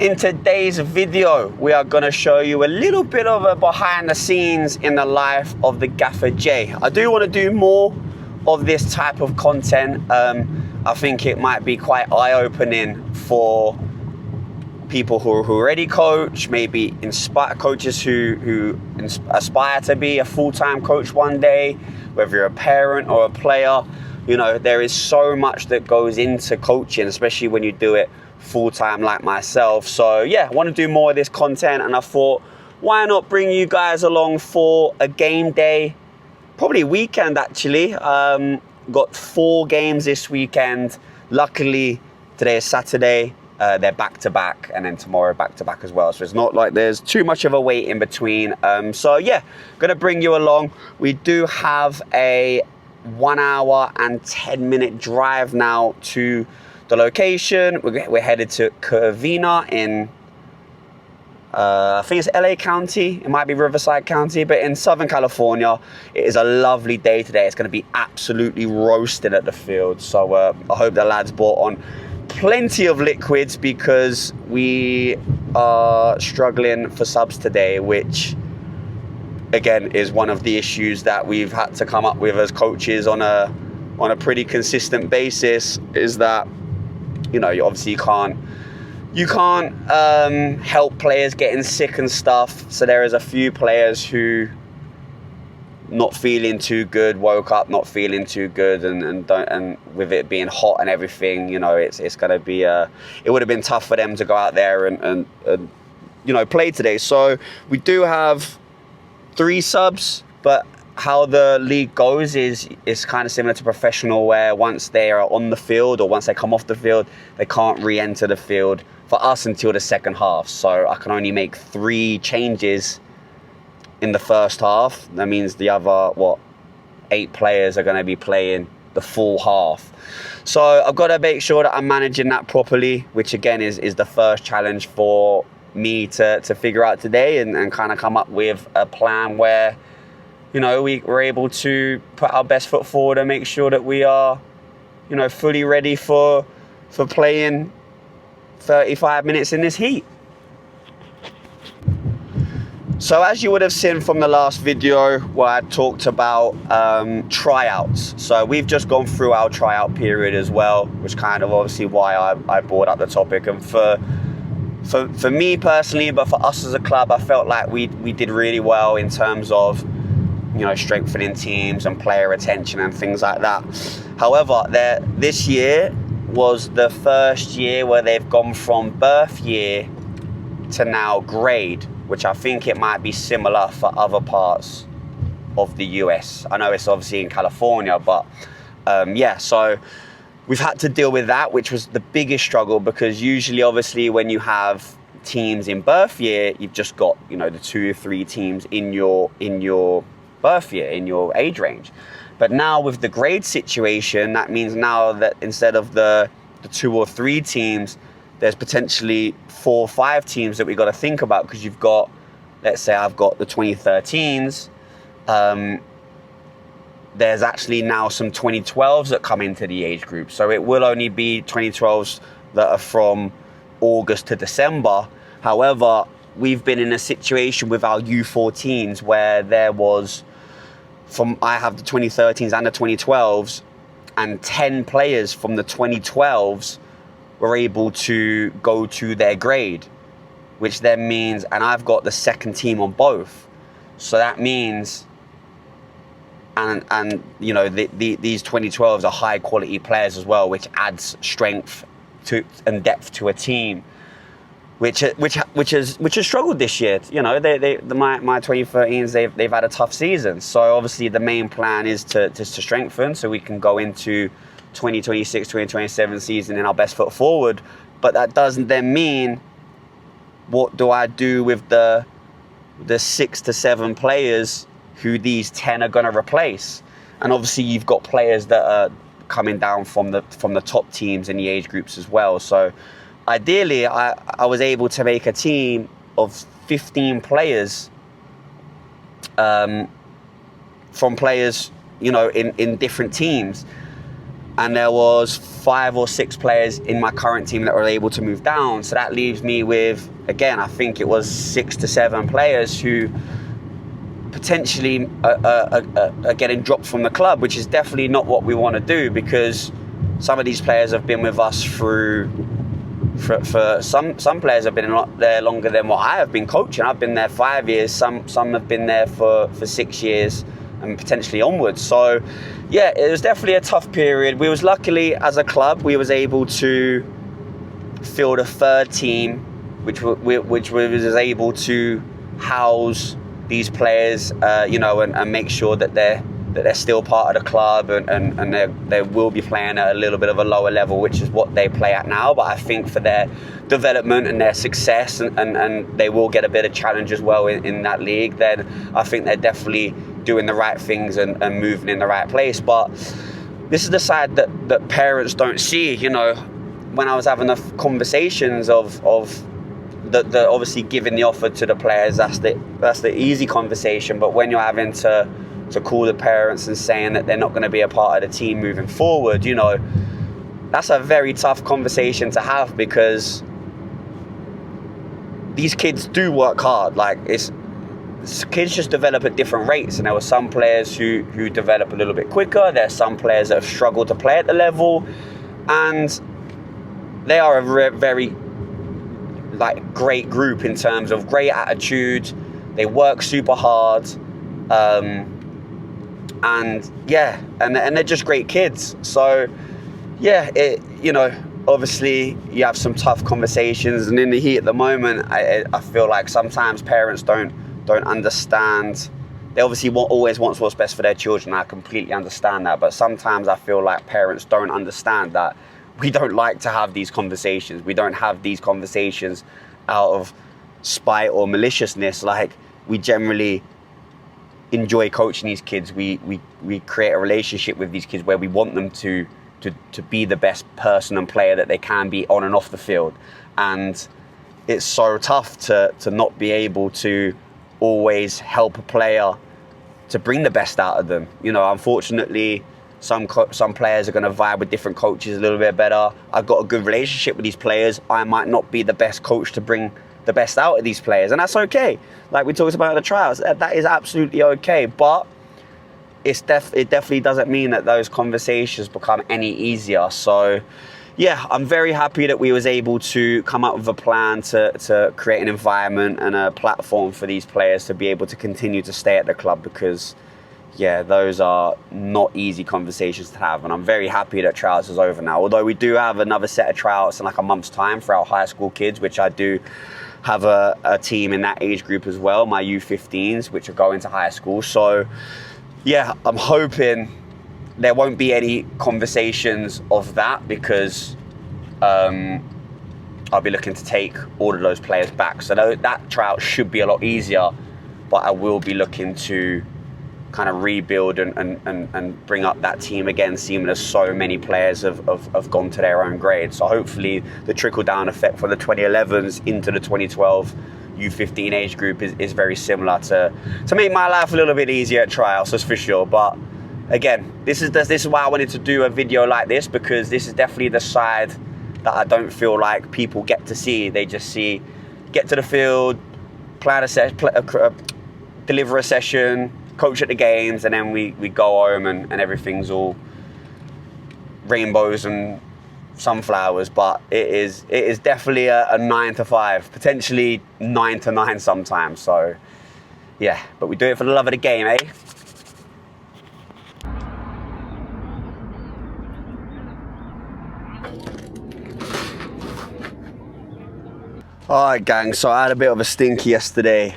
In today's video, we are going to show you a little bit of a behind the scenes in the life of the Gaffer J. I do want to do more of this type of content. I think it might be quite eye-opening for people who already coach, maybe inspire coaches who aspire to be a full-time coach one day, whether you're a parent or a player. You know, there is so much that goes into coaching, especially when you do it full-time like myself. So yeah, I want to do more of this content, and I thought, why not bring you guys along for a game day, probably weekend actually. Got 4 games this weekend. Luckily today is Saturday, they're back-to-back, and then tomorrow back-to-back as well, so it's not like there's too much of a wait in between. So yeah, gonna bring you along. We do have a 1 hour and 10-minute drive now to the location. We're headed to Covina in, I think it's LA County. It might be Riverside County, but in Southern California. It is a lovely day today. It's going to be absolutely roasted at the field. So I hope the lads brought on plenty of liquids, because we are struggling for subs today, which again is one of the issues that we've had to come up with as coaches on a pretty consistent basis, is that, you know, you obviously you can't help players getting sick and stuff. So there is a few players who not feeling too good, woke up not feeling too good, and with it being hot and everything, you know, it's going to be it would have been tough for them to go out there and you know, play today. So we do have 3 subs, but how the league goes is kind of similar to professional, where once they are on the field or once they come off the field, they can't re-enter the field for us until the second half. So I can only make 3 changes in the first half. That means the other 8 players are going to be playing the full half. So I've got to make sure that I'm managing that properly, which again is the first challenge for me to figure out today, and kind of come up with a plan where, you know, we're able to put our best foot forward and make sure that we are, you know, fully ready for playing 35 minutes in this heat. So as you would have seen from the last video where I talked about tryouts, so we've just gone through our tryout period as well, which kind of obviously why I brought up the topic. And for me personally, but for us as a club, I felt like we did really well in terms of, you know, strengthening teams and player retention and things like that. However, this year was the first year where they've gone from birth year to now grade, which I think it might be similar for other parts of the US. I know it's obviously in California, but yeah, so we've had to deal with that, which was the biggest struggle, because usually obviously when you have teams in birth year, you've just got, you know, the 2 or 3 teams in your birth year, in your age range. But now with the grade situation, that means now that instead of the 2 or 3 teams, there's potentially 4 or 5 teams that we got to think about, because you've got, let's say I've got the 2013s, there's actually now some 2012s that come into the age group. So it will only be 2012s that are from August to December. However, we've been in a situation with our U14s where there was, I have the 2013s and the 2012s, and 10 players from the 2012s were able to go to their grade, which then means, and I've got the second team on both. So that means, and you know, these 2012s are high quality players as well, which adds strength to and depth to a team, which has struggled this year. You know, my 2013s, they've had a tough season. So obviously the main plan is to strengthen, so we can go into 2026, 2027 season in our best foot forward. But that doesn't then mean, what do I do with the 6 to 7 players who these 10 are going to replace? And obviously you've got players that are coming down from the top teams in the age groups as well. So ideally I was able to make a team of 15 players from players, you know, in different teams. and there was 5 or 6 players in my current team that were able to move down. So that leaves me with, again, I think it was 6 to 7 players who potentially are getting dropped from the club, which is definitely not what we want to do, because some of these players have been with us for some players have been there longer than what I have been coaching. I've been there 5 years. Some have been there for 6 years and potentially onwards. So yeah, it was definitely a tough period. We was luckily, as a club, we was able to field a third team, which was able to house these players, and make sure that they're still part of the club, and they will be playing at a little bit of a lower level, which is what they play at now. But I think for their development and their success, and they will get a bit of challenge as well in that league, then I think they're definitely doing the right things and moving in the right place. But this is the side that parents don't see. When I was having the conversations of the obviously giving the offer to the players, that's the easy conversation. But when you're having to call the parents and saying that they're not going to be a part of the team moving forward, that's a very tough conversation to have, because these kids do work hard. Kids just develop at different rates, and there were some players who develop a little bit quicker. There's some players that have struggled to play at the level, and they are a very great group in terms of great attitude. They work super hard, and they're just great kids. So yeah, obviously you have some tough conversations, and in the heat at the moment, I feel like sometimes parents don't understand. They obviously always want what's best for their children. I completely understand that, but sometimes I feel like parents don't understand that we don't like to have these conversations. We don't have these conversations out of spite or maliciousness. We generally enjoy coaching these kids. We create a relationship with these kids where we want them to be the best person and player that they can be on and off the field. And it's so tough to not be able to always help a player to bring the best out of them. Unfortunately, some players are going to vibe with different coaches a little bit better. I've got a good relationship with these players. I might not be the best coach to bring the best out of these players, and that's okay. Like we talked about in the trials, that is absolutely okay. But it definitely doesn't mean that those conversations become any easier. So yeah, I'm very happy that we was able to come up with a plan to create an environment and a platform for these players to be able to continue to stay at the club, because yeah, those are not easy conversations to have. And I'm very happy that tryouts is over now. Although we do have another set of tryouts in a month's time for our high school kids, which I do have a team in that age group as well, my U15s, which are going to high school. So yeah, I'm hoping there won't be any conversations of that, because I'll be looking to take all of those players back. So that tryout should be a lot easier, but I will be looking to kind of rebuild and bring up that team again, seeing as so many players have gone to their own grade. So hopefully the trickle-down effect from the 2011s into the 2012 U15 age group is very similar to make my life a little bit easier at trials, that's for sure. But again, this is why I wanted to do a video like this, because this is definitely the side that I don't feel like people get to see. They just see, get to the field, deliver a session, coach at the games, and then we go home and everything's all rainbows and sunflowers. But it is definitely a 9 to 5, potentially 9 to 9 sometimes. So yeah, but we do it for the love of the game, eh? Alright gang, so I had a bit of a stinky yesterday.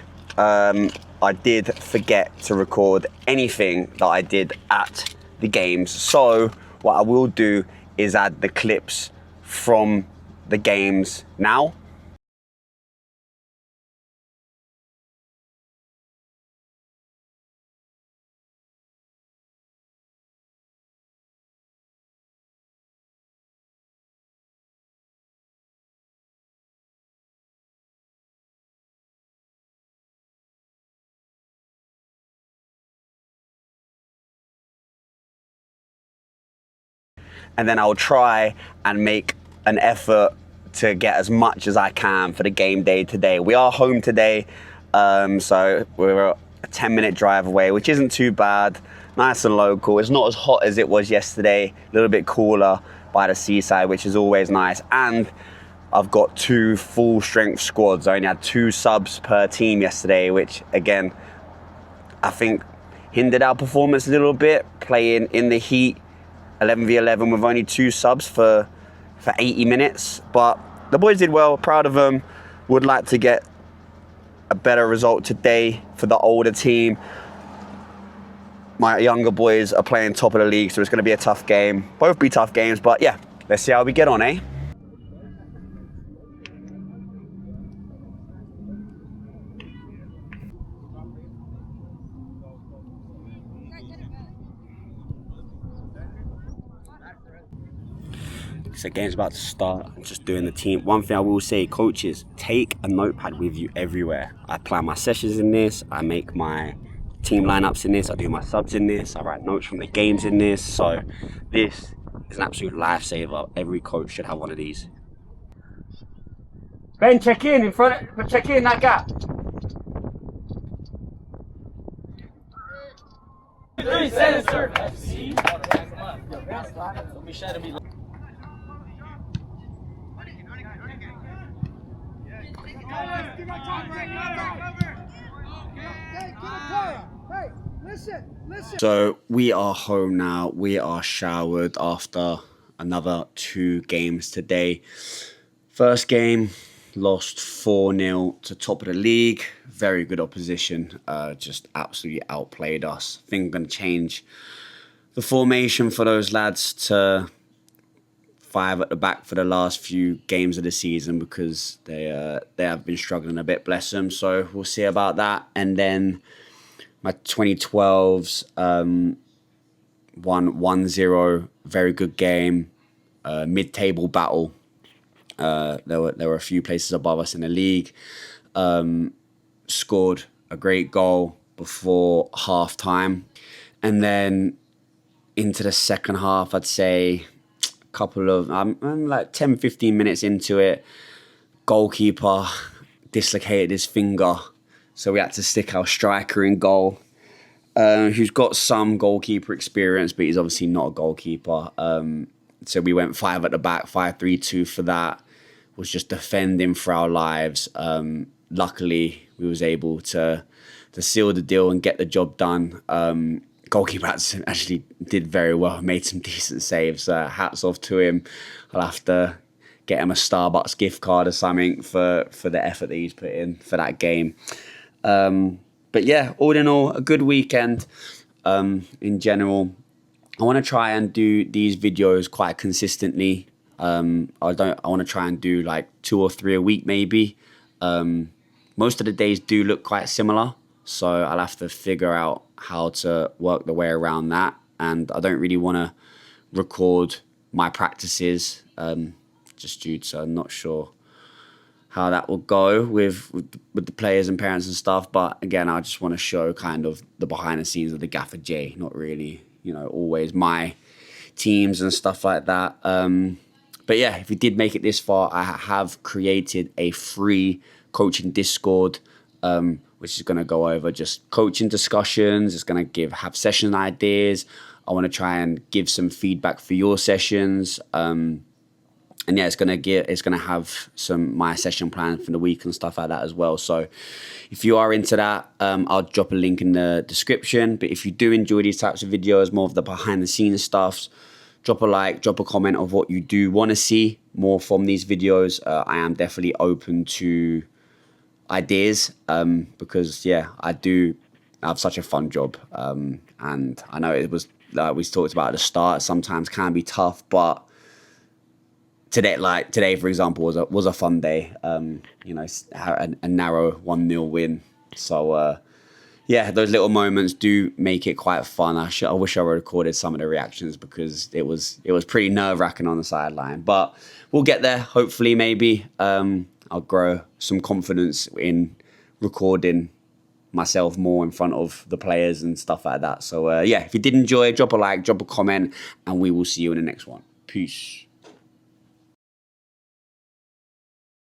I did forget to record anything that I did at the games. So what I will do is add the clips from the games now. and then I'll try and make an effort to get as much as I can for the game day today. We are home today, so we're a 10-minute drive away, which isn't too bad. Nice and local. It's not as hot as it was yesterday, a little bit cooler by the seaside, which is always nice. And I've got 2 full strength squads. I only had 2 subs per team yesterday, which again, I think hindered our performance a little bit, playing in the heat 11v11 with only 2 subs for 80 minutes. But the boys did well, proud of them. Would like to get a better result today for the older team. My younger boys are playing top of the league, so it's going to be a tough game. Both be tough games, but yeah, let's see how we get on, eh? So game's about to start. I'm just doing the team. One thing I will say, coaches, take a notepad with you everywhere. I plan my sessions in this. I make my team lineups in this. I do my subs in this. I write notes from the games in this. So this is an absolute lifesaver. Every coach should have one of these. Ben, check in front. Check in that gap. So we are home now. We are showered after another 2 games today. First game, lost 4-0 to top of the league. Very good opposition. Just absolutely outplayed us. I think I'm going to change the formation for those lads to 5 at the back for the last few games of the season, because they have been struggling a bit, bless them. So we'll see about that. And then my 2012s won 1-0, very good game, mid-table battle. There were a few places above us in the league. Scored a great goal before half time, and then into the second half, I'd say a couple of I'm like 10-15 minutes into it, goalkeeper dislocated his finger, so we had to stick our striker in goal, who's got some goalkeeper experience, but he's obviously not a goalkeeper. So we went 5 at the back, 5-3-2 for that. Was just defending for our lives. Luckily, we was able to seal the deal and get the job done. Goalkeeper actually did very well, made some decent saves. Hats off to him. I'll have to get him a Starbucks gift card or something for the effort that he's put in for that game. But yeah, all in all, a good weekend in general. I want to try and do these videos quite consistently. I want to try and do like 2 or 3 a week maybe. Most of the days do look quite similar, so I'll have to figure out how to work the way around that. And I don't really want to record my practices, just due to I'm not sure how that will go with the players and parents and stuff. But again, I just want to show kind of the behind the scenes of the Gaffer J, not really, always my teams and stuff like that. But yeah, if you did make it this far, I have created a free coaching Discord, which is going to go over just coaching discussions. It's going to have session ideas. I want to try and give some feedback for your sessions. And yeah, it's going to have some my session plan for the week and stuff like that as well. So if you are into that, I'll drop a link in the description. But if you do enjoy these types of videos, more of the behind the scenes stuff, drop a like, drop a comment of what you do want to see more from these videos. I am definitely open to ideas, because yeah, I have such a fun job. And I know it was, like we talked about at the start, sometimes can be tough, but today, for example, was a fun day. A narrow 1-0 win. So yeah, those little moments do make it quite fun. I wish I recorded some of the reactions, because it was pretty nerve-wracking on the sideline. But we'll get there. Hopefully, maybe I'll grow some confidence in recording myself more in front of the players and stuff like that. So yeah, if you did enjoy, drop a like, drop a comment, and we will see you in the next one. Peace.